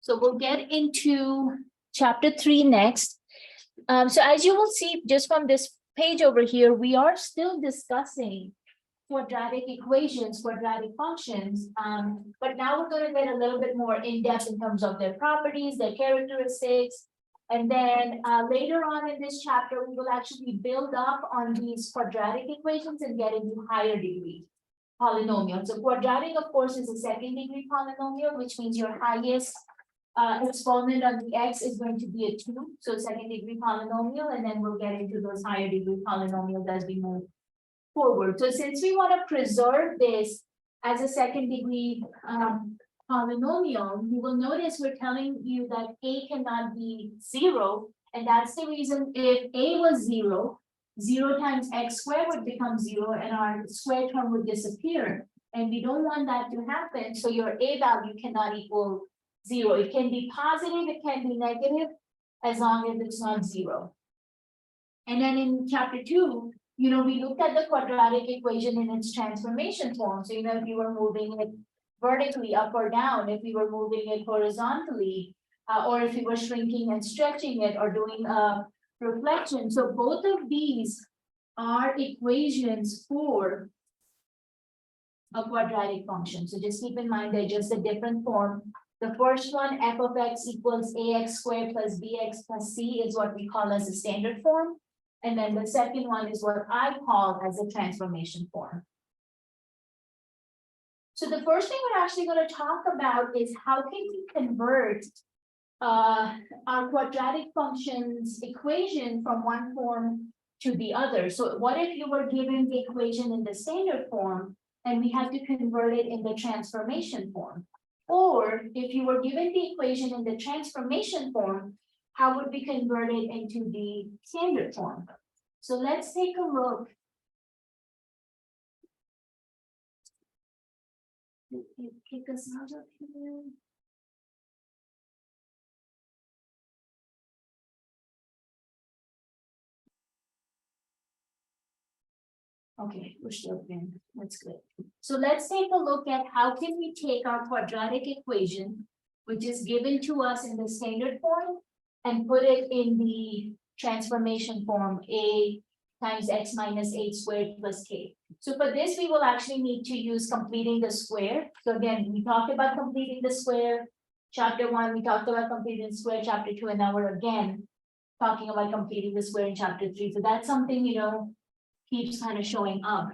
So we'll get into chapter 3 next. So as you will see just from this page over here, we are still discussing quadratic equations, quadratic functions, but now we're going to get a little bit more in-depth in terms of their properties, their characteristics, and then later on in this chapter, we will actually build up on these quadratic equations and get into higher degree polynomials. So quadratic, of course, is a second degree polynomial, which means your highest exponent on the x is going to be a 2, so second degree polynomial, and then we'll get into those higher degree polynomials as we move forward. So since we want to preserve this as a second degree polynomial, you will notice we're telling you that a cannot be 0, and that's the reason. If a was 0, 0 times x squared would become 0, and our square term would disappear, and we don't want that to happen. So your a value cannot equal 0. It can be positive, it can be negative, as long as it's not 0. And then in chapter 2, we looked at the quadratic equation in its transformation form. So, if you were moving it vertically up or down, if we were moving it horizontally, or if we were shrinking and stretching it, or doing a reflection. So both of these are equations for a quadratic function. So just keep in mind they're just a different form. The first one, f of x equals ax squared plus bx plus c, is what we call as a standard form. And then the second one is what I call as a transformation form. So the first thing we're actually going to talk about is how can we convert our quadratic functions equation from one form to the other. So what if you were given the equation in the standard form and we had to convert it in the transformation form? Or if you were given the equation in the transformation form, how would we convert it into the standard form? So let's take a look. You kick us out of here. Okay, we're still in. That's good. So let's take a look at how can we take our quadratic equation, which is given to us in the standard form, and put it in the transformation form, a times x minus h squared plus k. So for this, we will actually need to use completing the square. So again, we talked about completing the square. Chapter 1, we talked about completing the square. Chapter 2, and now we're again talking about completing the square in chapter 3. So that's something, keeps kind of showing up.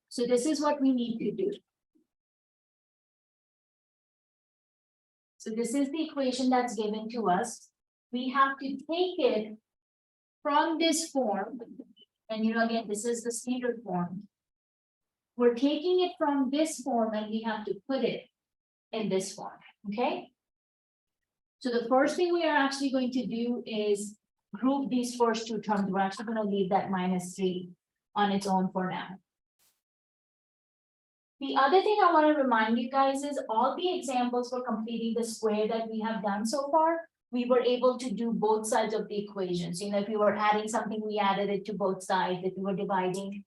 So this is what we need to do. So this is the equation that's given to us. We have to take it from this form, and again, this is the standard form. We're taking it from this form and we have to put it in this form, okay? So the first thing we are actually going to do is group these first two terms. We're actually going to leave that -3 on its own for now. The other thing I want to remind you guys is all the examples for completing the square that we have done so far, we were able to do both sides of the equations. If we were adding something, we added it to both sides. If we were dividing,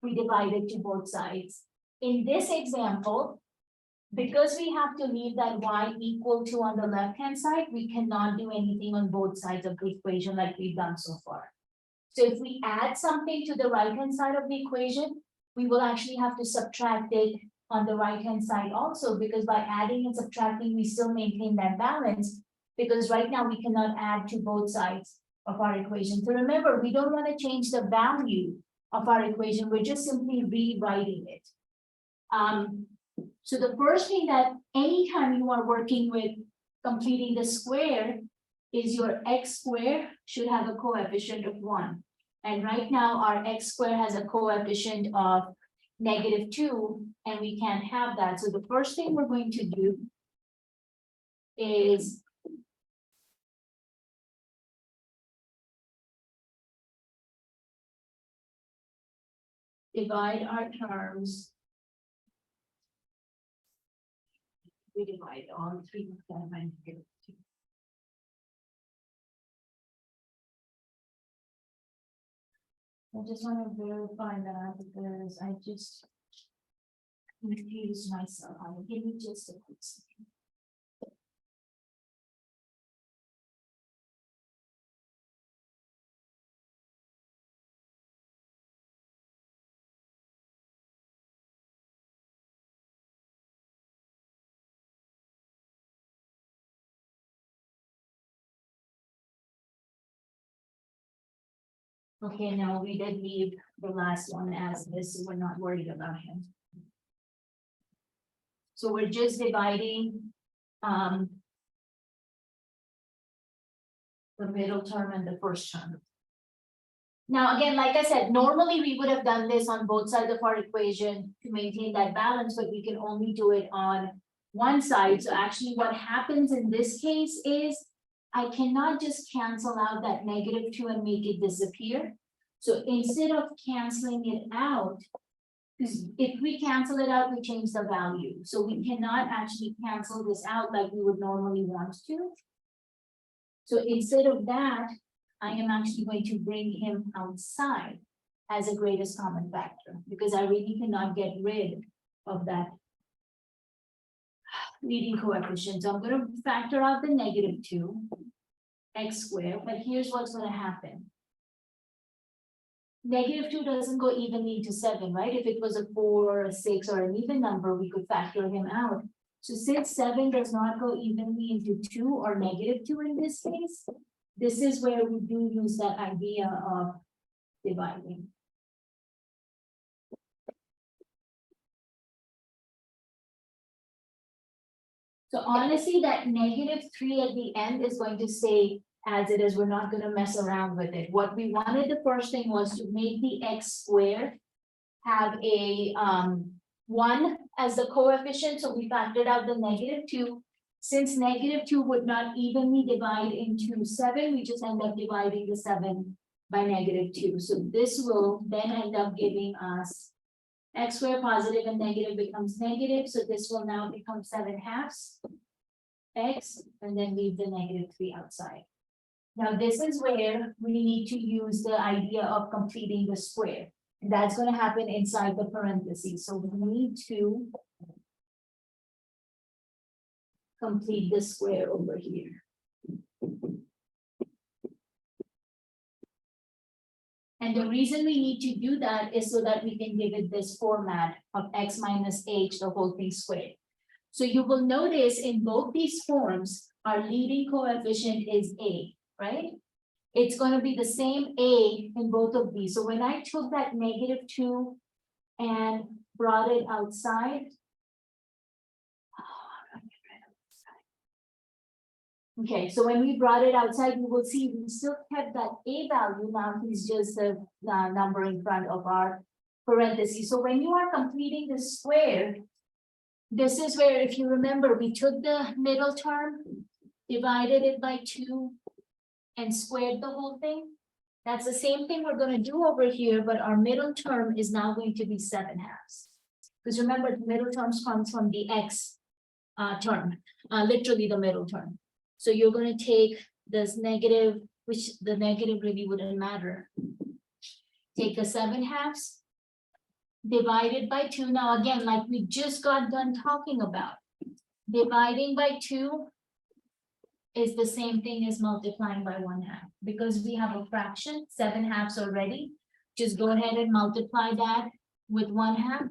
we divided to both sides. In this example, because we have to leave that y equal to on the left-hand side, we cannot do anything on both sides of the equation like we've done so far. So if we add something to the right-hand side of the equation, we will actually have to subtract it on the right-hand side also, because by adding and subtracting, we still maintain that balance, because right now we cannot add to both sides of our equation. So remember, we don't want to change the value of our equation. We're just simply rewriting it. So the first thing that anytime you are working with completing the square is your x squared should have a coefficient of 1. And right now our x squared has a coefficient of -2, and we can't have that. So the first thing we're going to do is divide our terms. We divide all 3 of them and give it to. I just want to verify that because I just confused myself. Give me just a quick second. Okay, now we did leave the last one as this, so we're not worried about him. So we're just dividing the middle term and the first term. Now, again, like I said, normally we would have done this on both sides of our equation to maintain that balance, but we can only do it on one side. So actually what happens in this case is I cannot just cancel out that -2 and make it disappear. So instead of canceling it out, because if we cancel it out, we change the value. So we cannot actually cancel this out like we would normally want to. So instead of that, I am actually going to bring him outside as a greatest common factor because I really cannot get rid of that leading coefficient. So I'm going to factor out the -2 x squared, but here's what's going to happen. -2 doesn't go evenly into 7, right? If it was a 4 or a 6 or an even number, we could factor him out. So since 7 does not go evenly into 2 or -2 in this case, this is where we do use that idea of dividing. So honestly, that -3 at the end is going to stay as it is. We're not going to mess around with it. What we wanted, the first thing was to make the x squared have a 1 as the coefficient. So we factored out the -2. Since -2 would not evenly divide into 7, we just end up dividing the 7 by -2. So this will then end up giving us x squared positive and negative becomes negative. So this will now become 7/2 x and then leave the -3 outside. Now this is where we need to use the idea of completing the square. And that's going to happen inside the parentheses. So we need to complete the square over here. And the reason we need to do that is so that we can give it this format of x minus h, the whole thing squared. So you will notice in both these forms, our leading coefficient is a, right? It's going to be the same a in both of these. So when I took that -2 and brought it outside, okay, so when we brought it outside, you will see we still kept that a value. Now he's just the number in front of our parentheses. So when you are completing the square, this is where, if you remember, we took the middle term, divided it by 2, and squared the whole thing. That's the same thing we're going to do over here, but our middle term is now going to be 7/2. Because remember, the middle terms comes from the x term, literally the middle term. So you're going to take this negative, which the negative really wouldn't matter. Take the 7/2 divided by 2. Now again, like we just got done talking about, dividing by 2 is the same thing as multiplying by 1/2. Because we have a fraction, 7/2 already, just go ahead and multiply that with 1/2.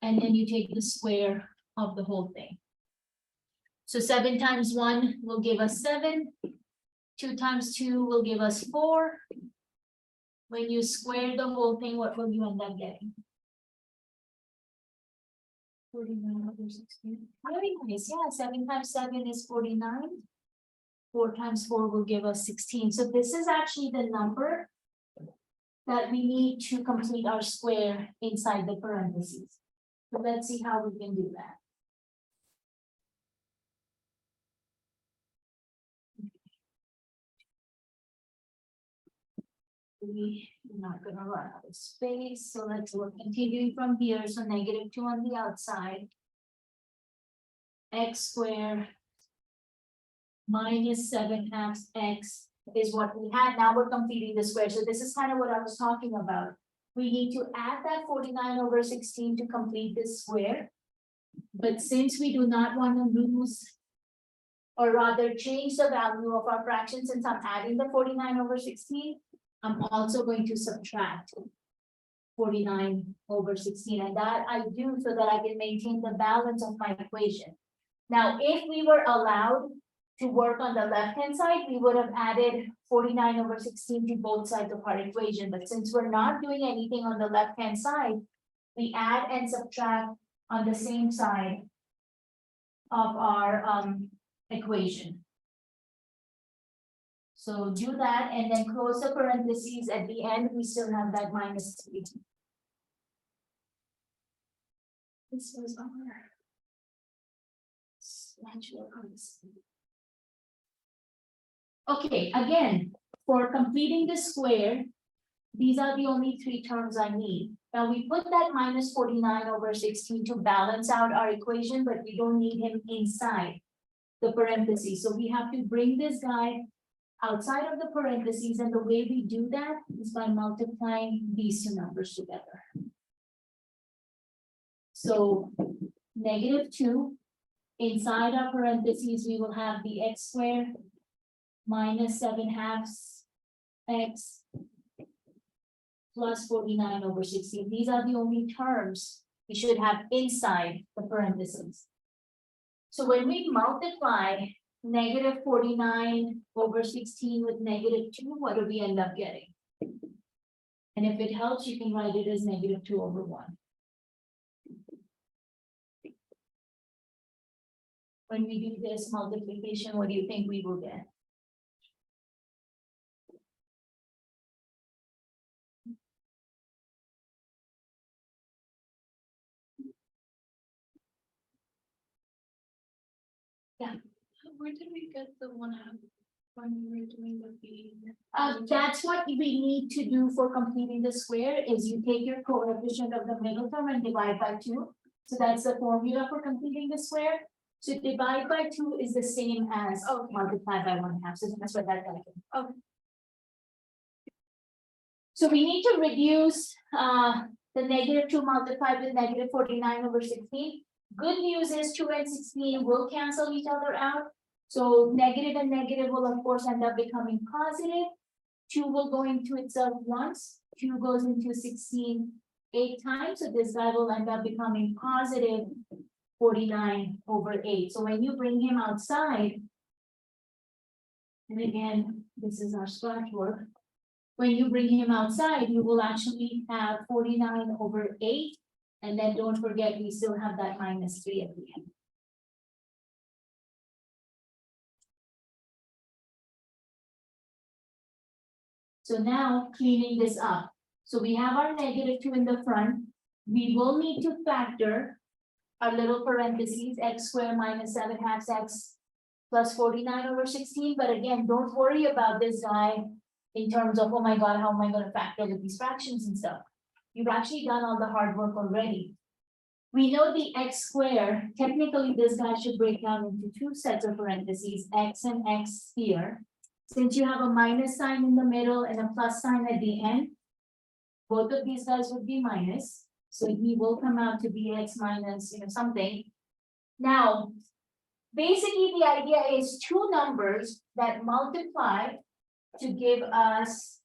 And then you take the square of the whole thing. So 7 times 1 will give us 7. 2 times 2 will give us 4. When you square the whole thing, what will you end up getting? 49/16. Very nice. Yeah, 7 times 7 is 49. 4 times 4 will give us 16. So this is actually the number that we need to complete our square inside the parentheses. So let's see how we can do that. We're not going to run out of space. So we're continuing from here. So -2 on the outside. X squared minus 7/2 x is what we had. Now we're completing the square. So this is kind of what I was talking about. We need to add that 49/16 to complete this square. But since we do not want to lose, or rather change the value of our fraction, since I'm adding the 49/16, I'm also going to subtract 49/16. And that I do so that I can maintain the balance of my equation. Now, if we were allowed to work on the left-hand side, we would have added 49/16 to both sides of our equation. But since we're not doing anything on the left-hand side, we add and subtract on the same side of our equation. So do that and then close the parentheses. At the end, we still have that -3. This was our natural constant. Okay, again, for completing the square, these are the only three terms I need. Now we put that -49/16 to balance out our equation, but we don't need him inside the parentheses. So we have to bring this guy outside of the parentheses, and the way we do that is by multiplying these two numbers together. So -2, inside our parentheses, we will have the x squared minus 7/2 x plus 49/16. These are the only terms we should have inside the parentheses. So when we multiply -49/16 with -2, what do we end up getting? And if it helps, you can write it as -2/1. When we do this multiplication, what do you think we will get? Yeah. Where did we get the 1/2 when we were doing the B? That's what we need to do for completing the square, is you take your coefficient of the middle term and divide by 2. So that's the formula for completing the square. So divide by 2 is the same as multiply by 1/2. So that's what that does. Okay. So we need to reduce the -2 multiplied with -49/16. Good news is 2 and 16 will cancel each other out. So negative and negative will of course end up becoming positive. 2 will go into itself once. 2 goes into 16 8 times. So this guy will end up becoming positive 49/8. So when you bring him outside, and again, this is our scratch work. When you bring him outside, you will actually have 49/8. And then don't forget, we still have that -3 at the end. So now cleaning this up. So we have our -2 in the front. We will need to factor our little parentheses, x squared minus 7/2 x plus 49/16. But again, don't worry about this guy in terms of, oh my God, how am I going to factor with these fractions and stuff? You've actually done all the hard work already. We know the x squared, technically this guy should break down into 2 sets of parentheses, x and x here. Since you have a minus sign in the middle and a plus sign at the end, both of these guys would be minus. So he will come out to be x minus, something. Now, basically the idea is 2 numbers that multiply to give us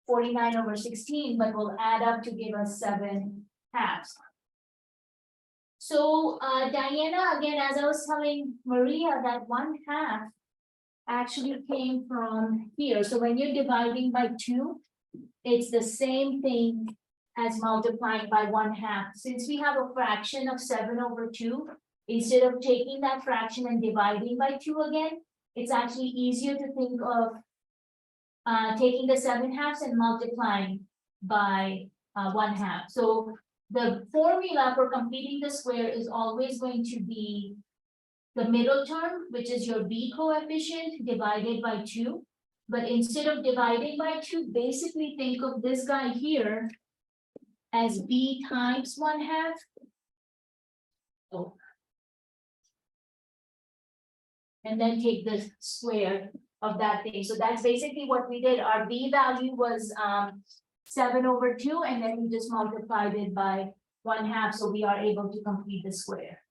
49/16, but will add up to give us 7/2. So Diana, again, as I was telling Maria, that 1/2 actually came from here. So when you're dividing by 2, it's the same thing as multiplying by 1/2. Since we have a fraction of 7/2, instead of taking that fraction and dividing by 2 again, it's actually easier to think of taking the 7/2 and multiplying by 1/2. So the formula for completing the square is always going to be the middle term, which is your b coefficient, divided by 2. But instead of dividing by 2, basically think of this guy here as b times 1/2. Oh. And then take the square of that thing. So that's basically what we did. Our b value was 7/2, and then we just multiplied it by 1/2, so we are able to complete the square.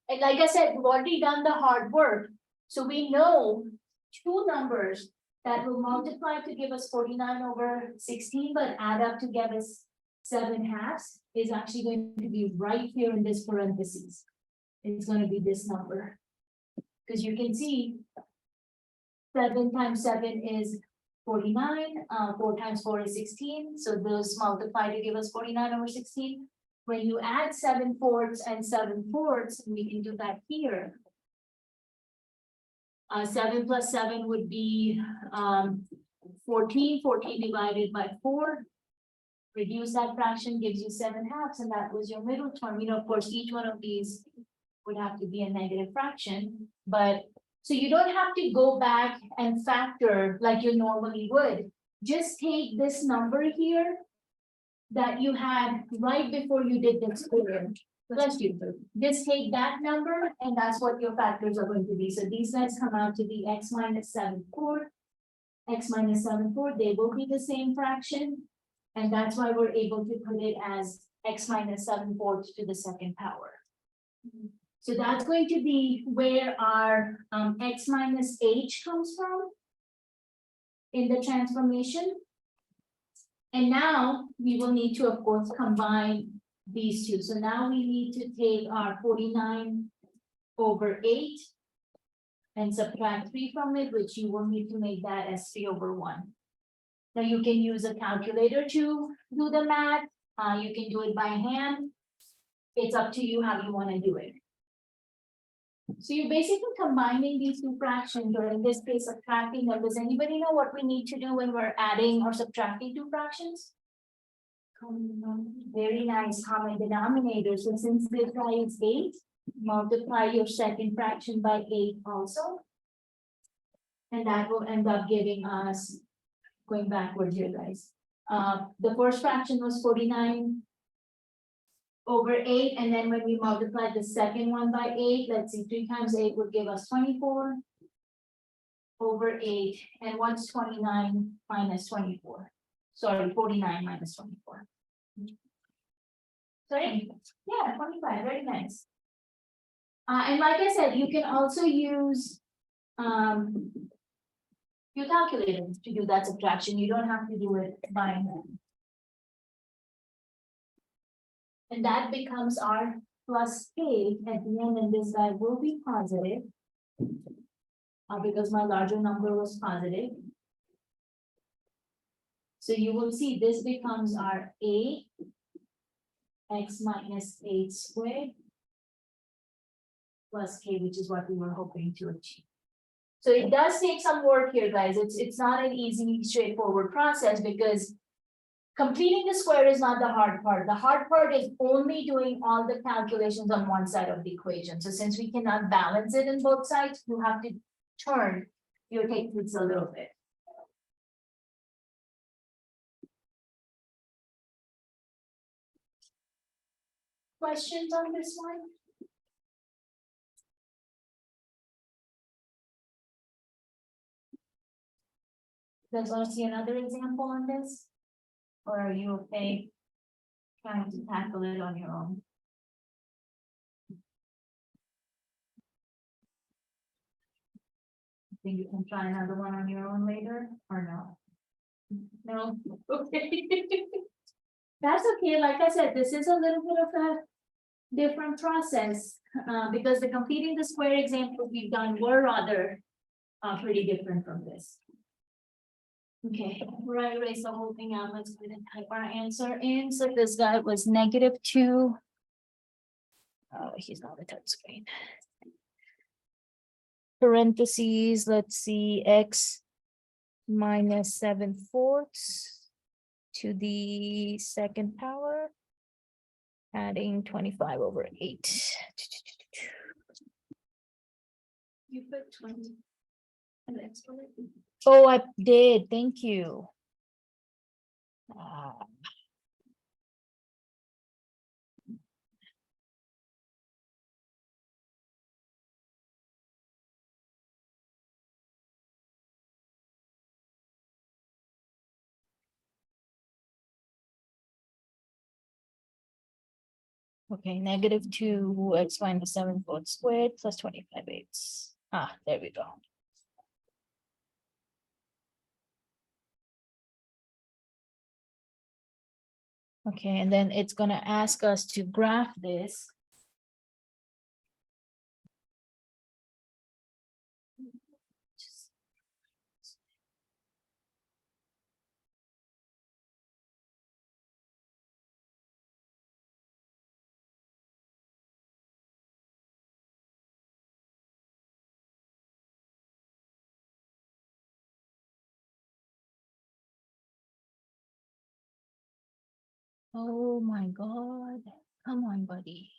And like I said, we've already done the hard work. So we know 2 numbers that will multiply to give us 49/16, but add up to give us 7/2 is actually going to be right here in this parentheses. It's going to be this number. Because you can see 7 times 7 is 49, 4 times 4 is 16, so those multiply to give us 49 over 16. When you add 7/4 and 7/4, we can do that here. 7 plus 7 would be 14, 14 divided by 4. Reduce that fraction gives you 7/2, and that was your middle term. You know, of course, each one of these would have to be a negative fraction, but so you don't have to go back and factor like you normally would. Just take this number here that you had right before you did the square. Bless you. Just take that number and that's what your factors are going to be. So these guys come out to be x minus 7/4, x minus 7/4, they will be the same fraction. And that's why we're able to put it as x minus 7/4 to the second power. So that's going to be where our x minus h comes from in the transformation. And now we will need to, of course, combine these two. So now we need to take our 49 over 8 and subtract 3 from it, which you will need to make that as 3 over 1. Now you can use a calculator to do the math. You can do it by hand. It's up to you how you want to do it. So you're basically combining these two fractions, or in this case, subtracting them. Does anybody know what we need to do when we're adding or subtracting two fractions? Very nice, common denominator. So since this guy is 8, multiply your second fraction by 8 also. And that will end up giving us, going backwards here, guys. The first fraction was 49 over 8, and then when we multiply the second one by 8, let's see, 3 times 8 would give us 24 over 8. And what's 29 minus 24? Sorry, 49 minus 24. Sorry, yeah, 25, very nice. And like I said, you can also use your calculator to do that subtraction. You don't have to do it by hand. And that becomes our plus k at the end, and this guy will be positive. Because my larger number was positive. So you will see this becomes our a x minus 8 squared plus k, which is what we were hoping to achieve. So it does take some work here, guys. It's not an easy, straightforward process because completing the square is not the hard part. The hard part is only doing all the calculations on one side of the equation. So since we cannot balance it in both sides, you have to turn your techniques a little bit. Questions on this one? Does anyone see another example on this? Or are you okay trying to tackle it on your own? Think you can try another one on your own later, or no? No, okay. That's okay, like I said, this is a little bit of a different process, because the completing the square example we've done were rather pretty different from this. Okay, right, erase the whole thing out, let's go ahead and type our answer in. So this guy was -2. Oh, he's not a touch screen. Parentheses, let's see, x minus 7/4 to the second power, adding 25 over 8. You put 20. An exponent. Oh, I did, thank you. Okay, -2 x minus 7/4 squared plus 25/8. There we go. Okay, and then it's gonna ask us to graph this. Oh my God. Come on, buddy.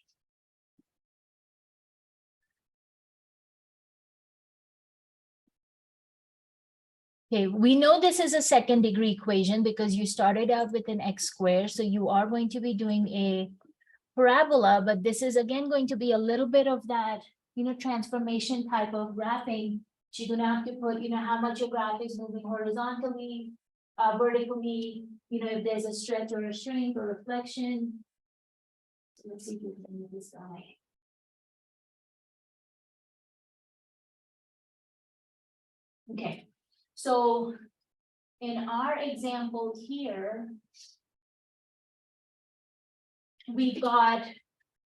Okay, we know this is a second degree equation because you started out with an x squared. So you are going to be doing a parabola, but this is again going to be a little bit of that, transformation type of graphing. So you're gonna have to put, how much your graph is moving horizontally, vertically, if there's a stretch or a shrink or reflection. So let's see if we can move this guy. Okay, so in our example here, we've got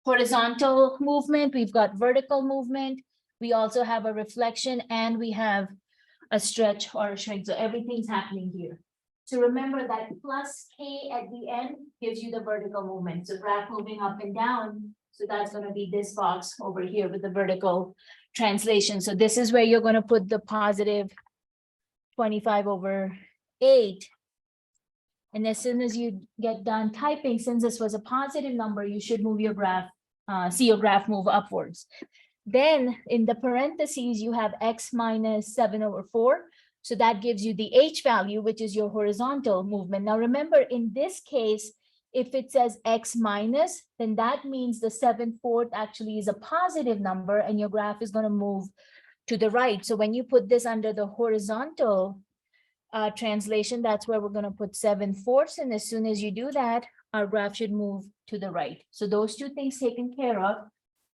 horizontal movement, we've got vertical movement, we also have a reflection, and we have a stretch or a shrink. So everything's happening here. So remember that plus K at the end gives you the vertical movement. So graph moving up and down. So that's going to be this box over here with the vertical translation. So this is where you're going to put the positive 25/8. And as soon as you get done typing, since this was a positive number, you should move your graph, see your graph move upwards. Then in the parentheses, you have x minus 7/4. So that gives you the h value, which is your horizontal movement. Now remember, in this case, if it says x minus, then that means the 7/4 actually is a positive number and your graph is going to move to the right. So when you put this under the horizontal translation, that's where we're going to put 7/4. And as soon as you do that, our graph should move to the right. So those two things taken care of.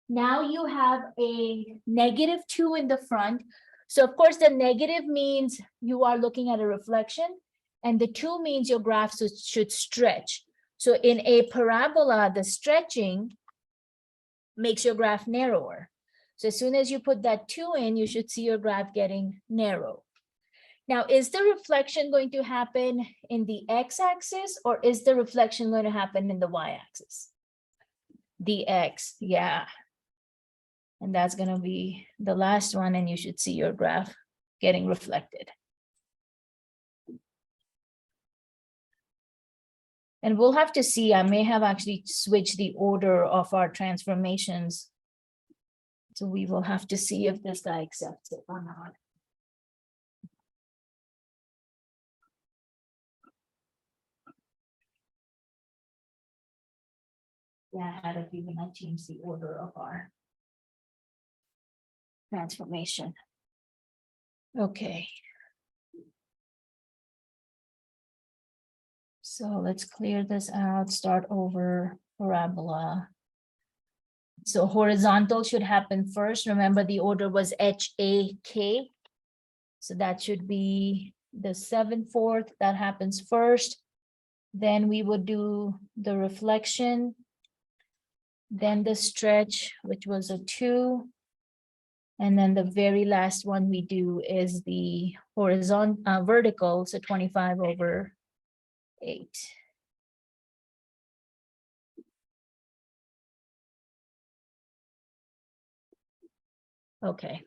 Now you have a -2 in the front. So of course, the negative means you are looking at a reflection, and the 2 means your graph should stretch. So in a parabola, the stretching makes your graph narrower. So as soon as you put that 2 in, you should see your graph getting narrow. Now, is the reflection going to happen in the x-axis, or is the reflection going to happen in the y-axis? The x, yeah. And that's going to be the last one, and you should see your graph getting reflected. And we'll have to see, I may have actually switched the order of our transformations. So we will have to see if this guy accepts it or not. Yeah, I had a feeling I changed the order of our transformation. Okay. So let's clear this out, start over parabola. So horizontal should happen first. Remember, the order was HAK. So that should be the 7/4, that happens first. Then we would do the reflection. Then the stretch, which was a 2. And then the very last one we do is the horizontal, vertical, so 25/8. Okay.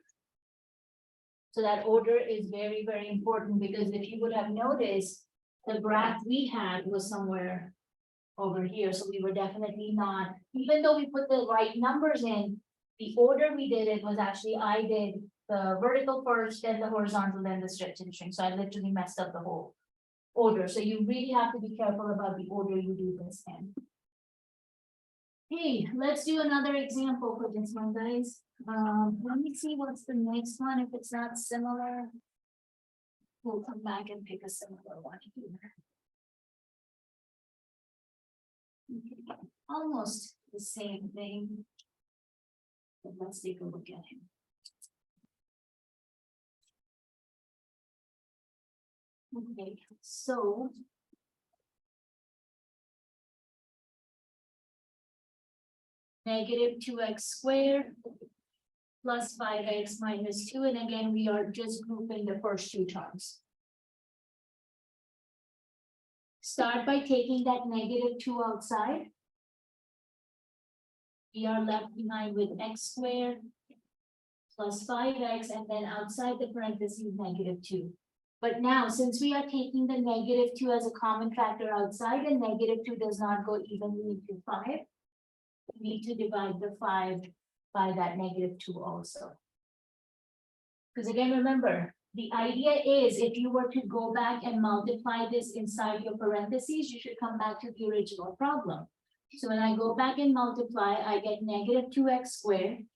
So that order is very, very important, because if you would have noticed, the graph we had was somewhere over here. So we were definitely not, even though we put the right numbers in, the order we did it was actually, I did the vertical first, then the horizontal, then the stretch and shrink. So I literally messed up the whole order. So you really have to be careful about the order you do this in. Hey, let's do another example for this one, guys. Let me see what's the next one. If it's not similar, we'll come back and pick a similar one here. Okay, almost the same thing. But let's take a look at him. Okay, so -2x² plus 5x minus 2. And again, we are just grouping the first two terms. Start by taking that -2 outside. We are left behind with x² plus 5x, and then outside the parentheses, -2. But now, since we are taking the -2 as a common factor outside, and -2 does not go evenly into 5, we need to divide the 5 by that -2 also. Because again, remember, the idea is if you were to go back and multiply this inside your parentheses, you should come back to the original problem. So when I go back and multiply, I get -2x squared.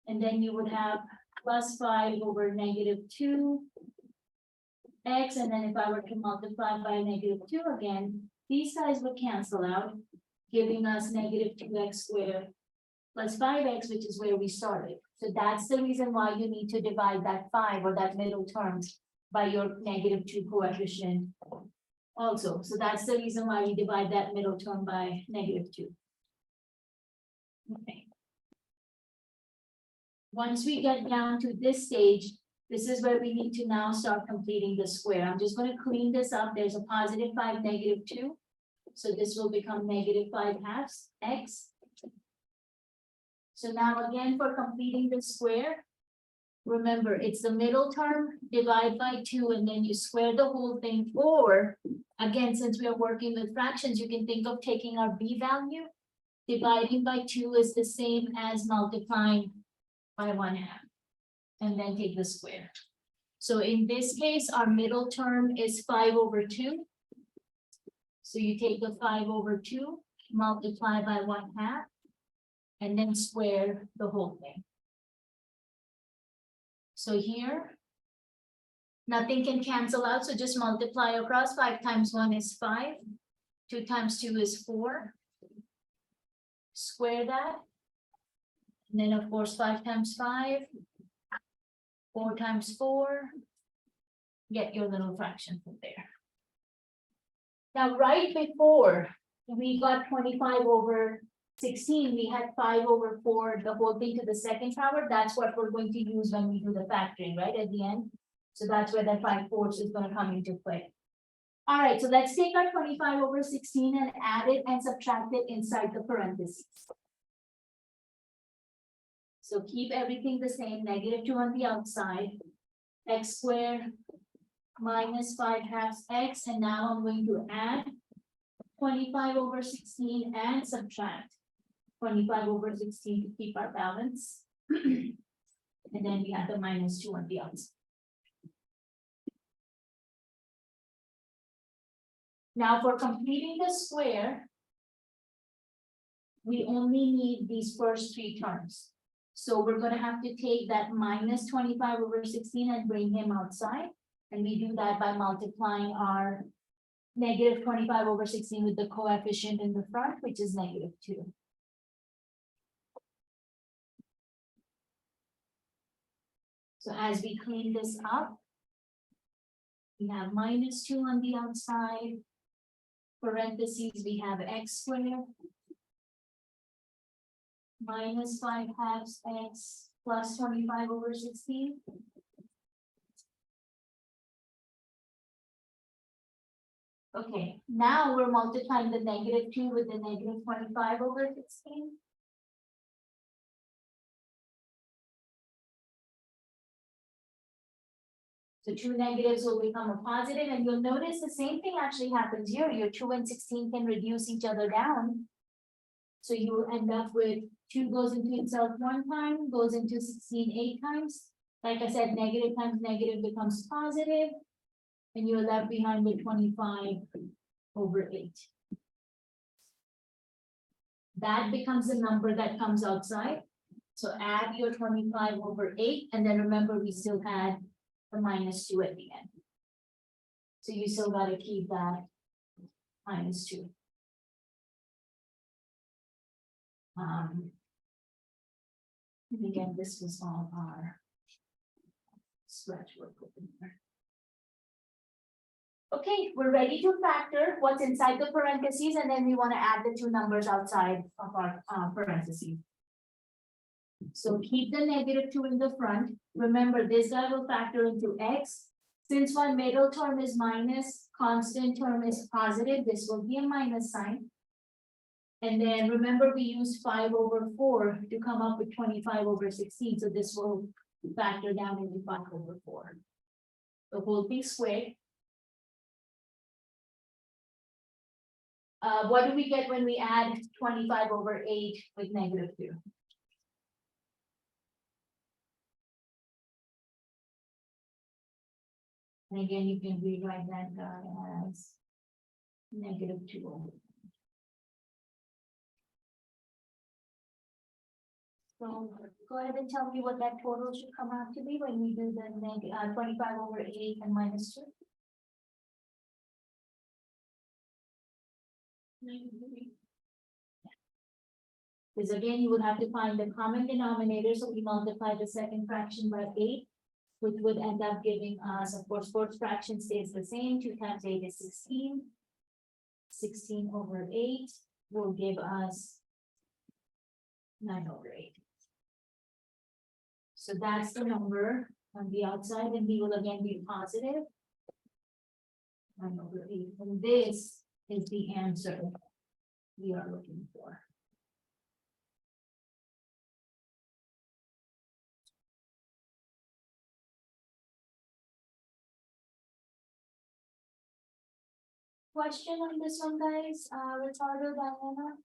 And then you would have +5 over -2 x, and then if I were to multiply by -2 again, these guys would cancel out, giving us -2x squared plus 5x, which is where we started. So that's the reason why you need to divide that 5 or that middle term by your -2 coefficient also. So that's the reason why we divide that middle term by -2. Okay. Once we get down to this stage, this is where we need to now start completing the square. I'm just going to clean this up. There's a +5, -2. So this will become -5/2 x. So now again, for completing the square, remember, it's the middle term, divide by 2, and then you square the whole thing. Or, again, since we are working with fractions, you can think of taking our b value. Dividing by 2 is the same as multiplying by 1/2. And then take the square. So in this case, our middle term is 5/2. So you take the 5/2, multiply by 1/2. And then square the whole thing. So here, nothing can cancel out, so just multiply across. 5 times 1 is 5, 2 times 2 is 4. Square that. And then of course, 5 times 5, 4 times 4, get your little fraction from there. Now, right before we got 25/16, we had 5/4, the whole thing to the second power. That's what we're going to use when we do the factoring, right, at the end. So that's where that 5/4 is going to come into play. All right, so let's take our 25/16 and add it and subtract it inside the parentheses. So keep everything the same, -2 on the outside, x squared minus 5/2 x, and now I'm going to add 25/16 and subtract 25/16 to keep our balance. And then we have the -2 on the outside. Now for completing the square, we only need these first 3 terms. So we're going to have to take that -25/16 and bring him outside. And we do that by multiplying our -25/16 with the coefficient in the front, which is -2. So as we clean this up, we have -2 on the outside. Parentheses, we have x squared minus 5/2 x plus 25/16. Okay, now we're multiplying the -2 with the -25/16. So 2 negatives will become a positive, and you'll notice the same thing actually happens here. Your 2 and 16 can reduce each other down. So you will end up with 2 goes into itself 1 time, goes into 16 8 times. Like I said, negative times negative becomes positive. And you're left behind with 25/8. That becomes the number that comes outside. So add your 25/8, and then remember we still had the -2 at the end. So you still got to keep that -2. And again, this was all our scratch work open here. Okay, we're ready to factor what's inside the parentheses, and then we want to add the 2 numbers outside of our parentheses. So keep the -2 in the front. Remember, this guy will factor into x. Since my middle term is minus, constant term is positive, this will be a minus sign. And then remember, we used 5/4 to come up with 25/16. So this will factor down into 5/4. the whole thing squared. What do we get when we add 25/8 with -2? And again, you can rewrite that guy as -2. So go ahead and tell me what that total should come out to be when we do the 25/8 and -2. 93. Because again, you would have to find the common denominator, so we multiply the second fraction by 8, which would end up giving us, of course, fourth fraction stays the same, 2 times 8 is 16. 16/8 will give us 9/8. So that's the number on the outside, and we will again be positive. 9/8, and this is the answer we are looking for. Question on this one, guys, Ricardo, Diana?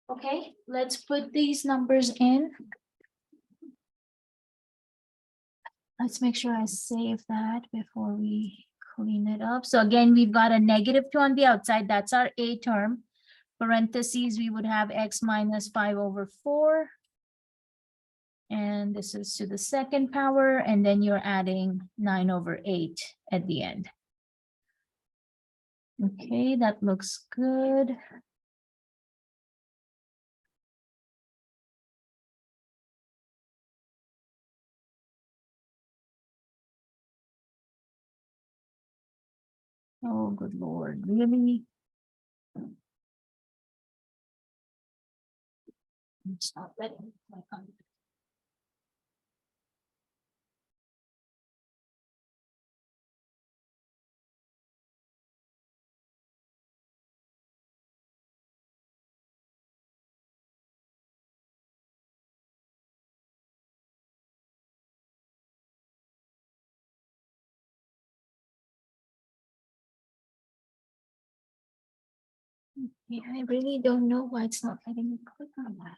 Okay, let's put these numbers in. Let's make sure I save that before we clean it up. So again, we've got a -2 on the outside. That's our A term. Parentheses, we would have x minus 5/4. And this is to the second power, and then you're adding 9/8 at the end. Okay, that looks good. Oh, good Lord, really? It's not letting my computer. Yeah, I really don't know why it's not letting me click on that.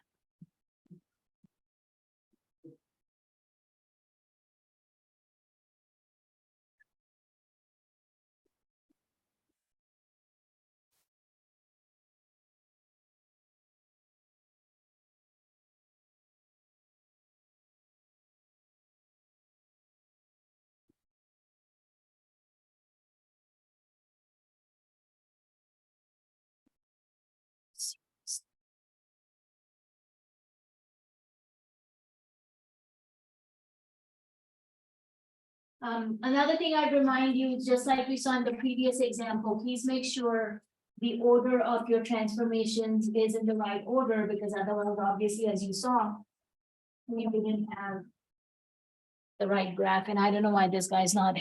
Another thing I'd remind you, just like we saw in the previous example, please make sure the order of your transformations is in the right order, because otherwise, obviously, as you saw, we didn't have the right graph, and I don't know why this guy's not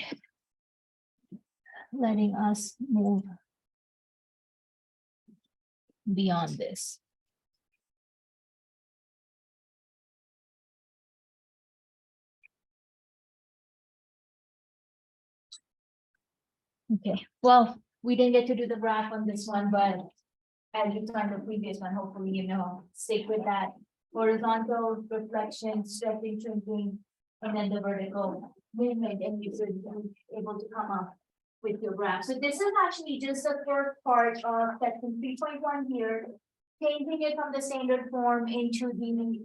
letting us move beyond this. Okay, well, we didn't get to do the graph on this one, but as you saw in the previous one, hopefully you know, stick with that. Horizontal reflection, stretching, shrinking, and then the vertical movement, and you should be able to come up with your graph. So this is actually just the first part of section 3.1 here, changing it from the standard form into the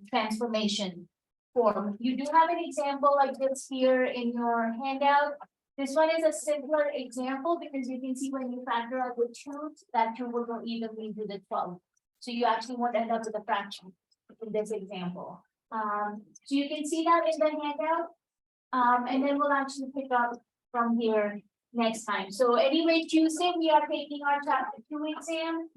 transformation form. You do have an example like this here in your handout. This one is a simpler example because you can see when you factor out the 2, that 2 will go evenly to the 12. So you actually won't end up with a fraction in this example. So you can see that in the handout. And then we'll actually pick up from here next time. So anyway, Tuesday, we are taking our chapter 2 exam.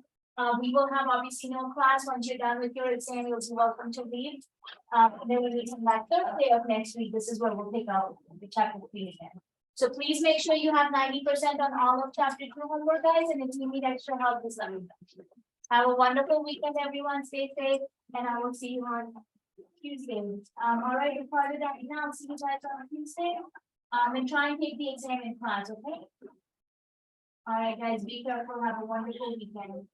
We will have obviously no class. Once you're done with your exam, you'll be welcome to leave. And then when we come back Thursday of next week, this is where we'll pick up the chapter 3 again. So please make sure you have 90% on all of chapter 2 homework, guys, and if you need extra help, just let me know. Have a wonderful weekend, everyone. Stay safe, and I will see you on Tuesday. All right, you're part of that now. See you guys on Tuesday. And try and take the exam in class, okay? All right, guys, be careful. Have a wonderful weekend.